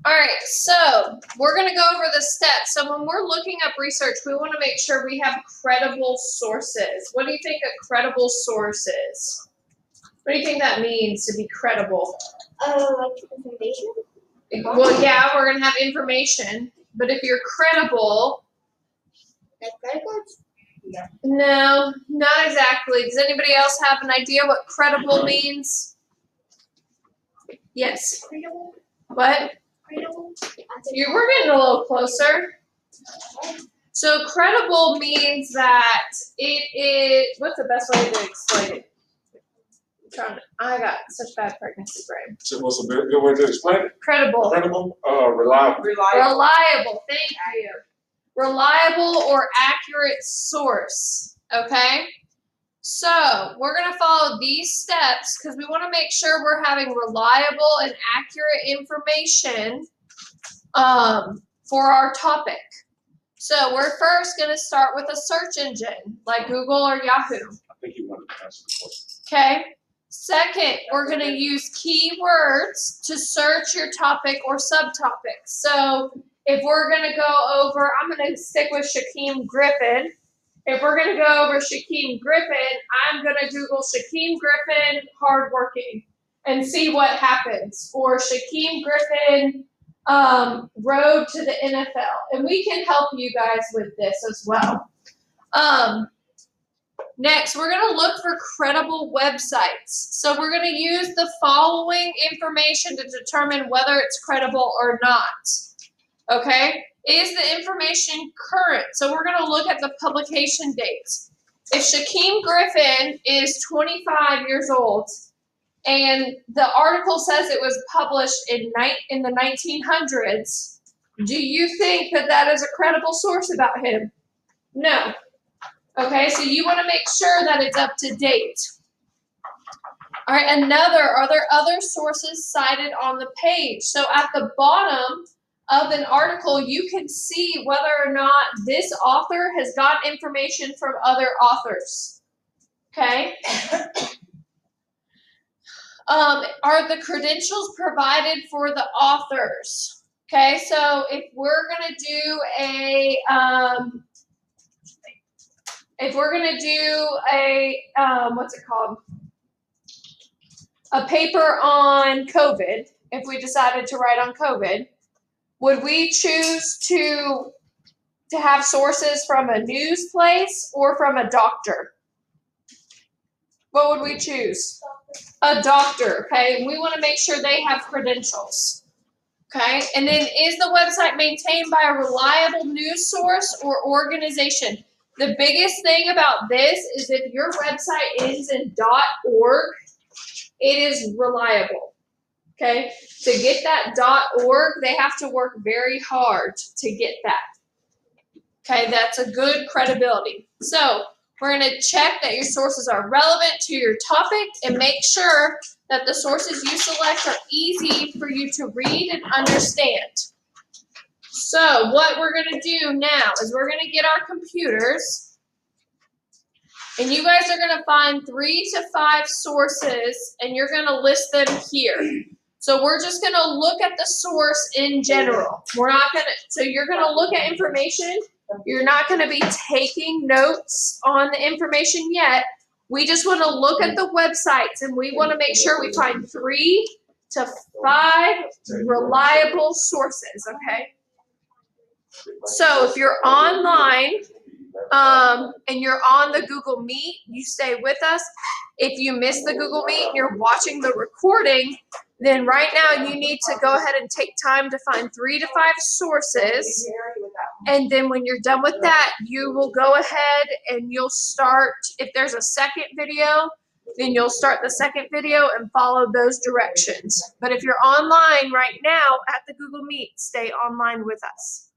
All right, so we're going to go over the steps. So when we're looking up research, we want to make sure we have credible sources. What do you think a credible source is? What do you think that means to be credible? Like information? Well, yeah, we're going to have information, but if you're credible, Like credit cards? no, not exactly. Does anybody else have an idea what credible means? Yes. Credible? What? Credible? We're getting a little closer. So credible means that it is, what's the best way to explain it? I got such bad pregnancy brain. So what's a good way to explain it? Credible. Credible, reliable. Reliable, thank you. Reliable or accurate source, okay? So we're going to follow these steps because we want to make sure we're having reliable and accurate information for our topic. So we're first going to start with a search engine like Google or Yahoo. I think you wanted to answer the question. Okay. Second, we're going to use keywords to search your topic or subtopic. So if we're going to go over, I'm going to stick with Shaquem Griffin. If we're going to go over Shaquem Griffin, I'm going to Google Shaquem Griffin hardworking and see what happens. Or Shaquem Griffin road to the NFL. And we can help you guys with this as well. Next, we're going to look for credible websites. So we're going to use the following information to determine whether it's credible or not. Okay? Is the information current? So we're going to look at the publication dates. If Shaquem Griffin is 25 years old and the article says it was published in the 1900s, do you think that that is a credible source about him? No. Okay, so you want to make sure that it's up to date. All right, are there other sources cited on the page? So at the bottom of an article, you can see whether or not this author has got information from other authors. Okay? Are the credentials provided for the authors? Okay, so if we're going to do what's it called? A paper on COVID, if we decided to write on COVID, would we choose to have sources from a news place or from a doctor? What would we choose? A doctor, okay? We want to make sure they have credentials, okay? And then is the website maintained by a reliable news source or organization? The biggest thing about this is if your website ends in .org, it is reliable, okay? To get that .org, they have to work very hard to get that, okay? That's a good credibility. So we're going to check that your sources are relevant to your topic and make sure that the sources you select are easy for you to read and understand. So what we're going to do now is we're going to get our computers, and you guys are going to find 3 to 5 sources, and you're going to list them here. So we're just going to look at the source in general. We're not going to, so you're going to look at information. You're not going to be taking notes on the information yet. We just want to look at the websites, and we want to make sure we find 3 to 5 reliable sources, okay? So if you're online and you're on the Google Meet, you stay with us. If you miss the Google Meet and you're watching the recording, then right now you need to go ahead and take time to find 3 to 5 sources. And then when you're done with that, you will go ahead and you'll start, if there's a second video, then you'll start the second video and follow those directions. But if you're online right now at the Google Meet, stay online with us.